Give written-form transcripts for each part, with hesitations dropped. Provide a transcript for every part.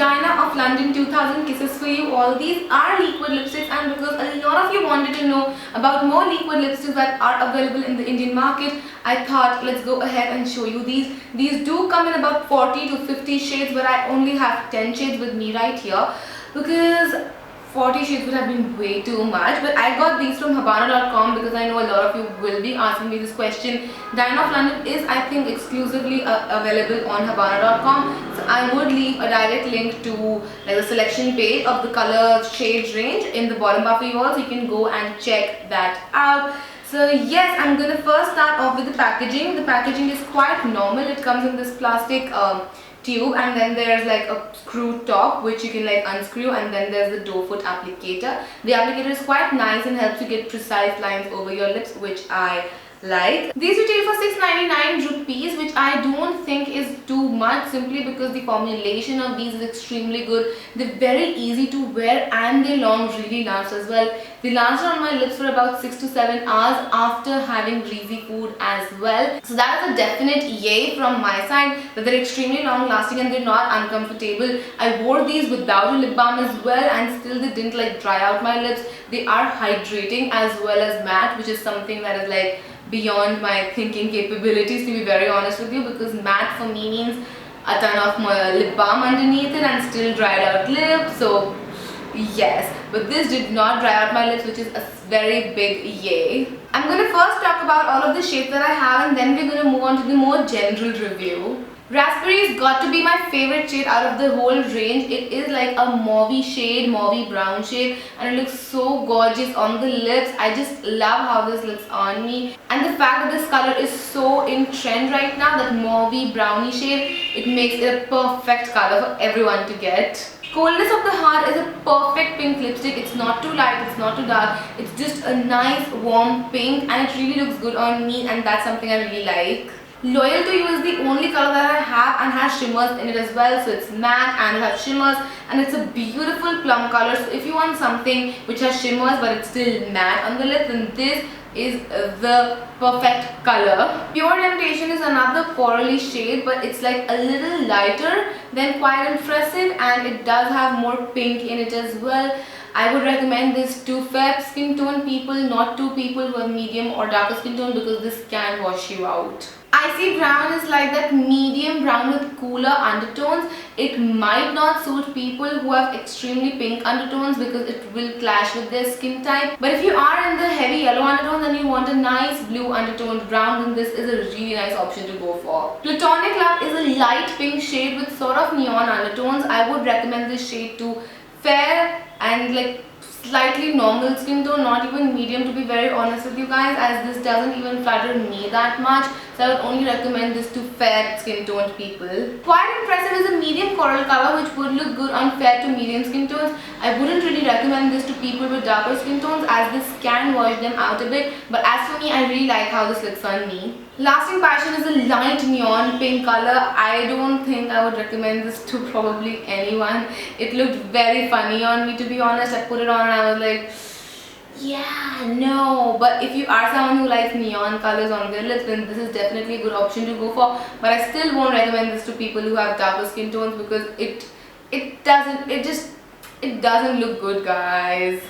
Dinah of London 2000 kisses for you. All these are liquid lipsticks, and because a lot of you wanted to know about more liquid lipsticks that are available in the Indian market, I thought let's go ahead and show you these. These do come in about 40 to 50 shades, but I only have 10 shades with me right here because 40 shades would have been way too much. But I got these from Habana.com because I know a lot of you will be asking me this question. Dinah of London is, I think, exclusively available on Habana.com. So I would leave a direct link to like the selection page of the color shades range in the bottom bar for you all, so you can go and check that out. So yes, I'm gonna first start off with the packaging. The packaging is quite normal. It comes in this plastic tube, and then there's like a screw top which you can like unscrew, and then there's the doe foot applicator. The applicator is quite nice and helps you get precise lines over your lips, which I like. These retail for 699 rupees, which I don't think is too much, simply because the formulation of these is extremely good. They're very easy to wear and they really last as well. They lasted on my lips for about 6 to 7 hours after having greasy food as well. So that is a definite yay from my side, that they're extremely long lasting and they're not uncomfortable. I wore these without a lip balm as well, and still they didn't like dry out my lips. They are hydrating as well as matte, which is something that is like beyond my thinking capabilities, to be very honest with you, because matte for me means a ton of my lip balm underneath it and still dried out lips. So yes, but this did not dry out my lips, which is a very big yay. I'm going to first talk about all of the shades that I have, and then we're going to move on to the more general review. Raspberry's got to be my favorite shade out of the whole range. It is like a mauvey shade, mauvey brown shade, and it looks so gorgeous on the lips. I just love how this looks on me, and the fact that this color is so in trend right now, that mauvey brownie shade, it makes it a perfect color for everyone to get. Coldness of the Heart is a perfect pink lipstick. It's not too light, it's not too dark. It's just a nice warm pink, and it really looks good on me, and that's something I really like. Loyal to You is the only color that I have and has shimmers in it as well. So it's matte and it has shimmers, and it's a beautiful plum color. So if you want something which has shimmers but it's still matte on the lips, then this is the perfect color. Pure Temptation is another corally shade, but it's like a little lighter than Quiet and Impressive, and it does have more pink in it as well. I would recommend this to fair skin tone people, not to people who have medium or darker skin tone, because this can wash you out. Icy Brown is like that medium brown with cooler undertones. It might not suit people who have extremely pink undertones because it will clash with their skin type. But if you are in the heavy yellow undertones and you want a nice blue undertoned brown, then this is a really nice option to go for. Platonic Love is a light pink shade with sort of neon undertones. I would recommend this shade to fair and like slightly normal skin tone, not even medium, to be very honest with you guys, as this doesn't even flatter me that much. So I would only recommend this to fair skin toned people. Quiet Impressive is a medium coral color which would look good on fair to medium skin tones. I wouldn't really recommend this to people with darker skin tones, as this can wash them out a bit, but as for me, I really like how this looks on me. Lasting Passion is a light neon pink color. I don't think I would recommend this to probably anyone. It looked very funny on me, to be honest. I put it on and I was like, yeah, no. But if you are someone who likes neon colors on their lips, then this is definitely a good option to go for. But I still won't recommend this to people who have darker skin tones, because it doesn't look good, guys.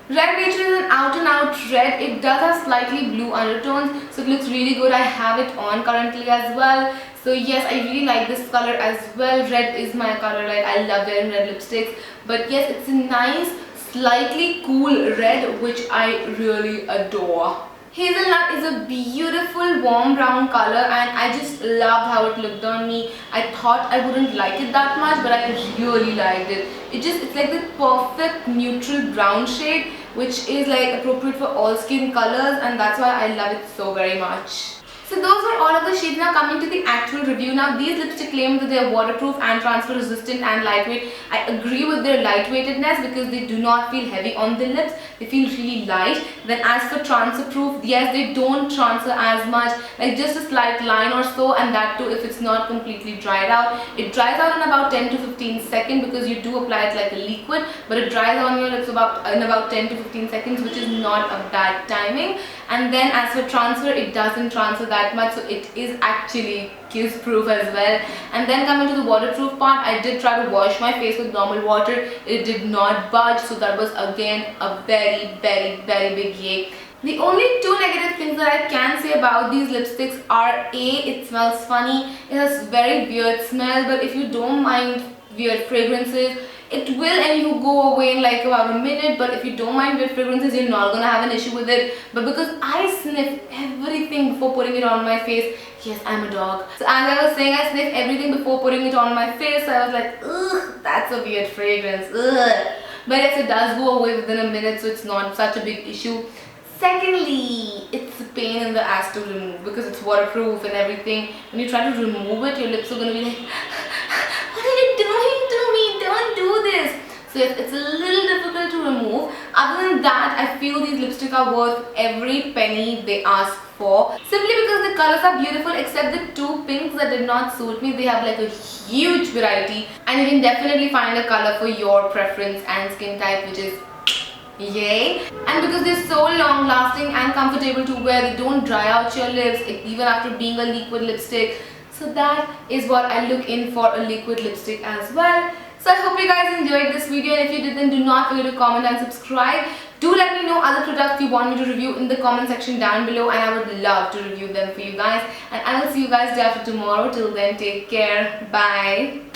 Red Rachel is an out and out red. It does have slightly blue undertones, so it looks really good. I have it on currently as well. So yes, I really like this color as well. Red is my color, like I love wearing red lipsticks. But yes, it's a nice, slightly cool red, which I really adore. Hazelnut is a beautiful warm brown color, and I just loved how it looked on me. I thought I wouldn't like it that much, but I really liked it. It's like the perfect neutral brown shade, which is like appropriate for all skin colors, and that's why I love it so very much. So those were all of the shades. Now coming to the actual review. Now these lipsticks claim that they are waterproof and transfer resistant and lightweight. I agree with their lightweightedness because they do not feel heavy on the lips. They feel really light. Then as for transfer proof, yes, they don't transfer as much, like just a slight line or so, and that too if it's not completely dried out. It dries out in about 10 to 15 seconds because you do apply it like a liquid, but it dries on your lips in about 10 to 15 seconds, which is not a bad timing. And then as for transfer, it doesn't transfer that much, so it is actually kiss proof as well. And then coming to the waterproof part, I did try to wash my face with normal water. It did not budge, so that was again a very big yay. The only two negative things that I can say about these lipsticks are A, it smells funny. It has very weird smell, but if you don't mind weird fragrances, it will and you go away in like about a minute. But if you don't mind weird fragrances, you're not gonna have an issue with it. But because I sniff everything before putting it on my face, yes, I'm a dog. So as I was saying, I sniff everything before putting it on my face. So I was like, ugh, that's a weird fragrance, ugh. But yes, it does go away within a minute, so it's not such a big issue. Secondly, it's a pain in the ass to remove because it's waterproof and everything. When you try to remove it, your lips are gonna be like, what are you doing to me? Don't do this. So it's a little difficult to remove. Other than that, I feel these lipsticks are worth every penny they ask for. Simply because the colors are beautiful, except the two pinks that did not suit me. They have like a huge variety, and you can definitely find a color for your preference and skin type, which is yay. And because they're so long lasting and comfortable to wear, they don't dry out your lips even after being a liquid lipstick. So that is what I look in for a liquid lipstick as well. So I hope you guys enjoyed this video, and if you did, then do not forget to comment and subscribe. Do let me know other products you want me to review in the comment section down below, and I would love to review them for you guys. And I will see you guys day after tomorrow. Till then, take care. Bye.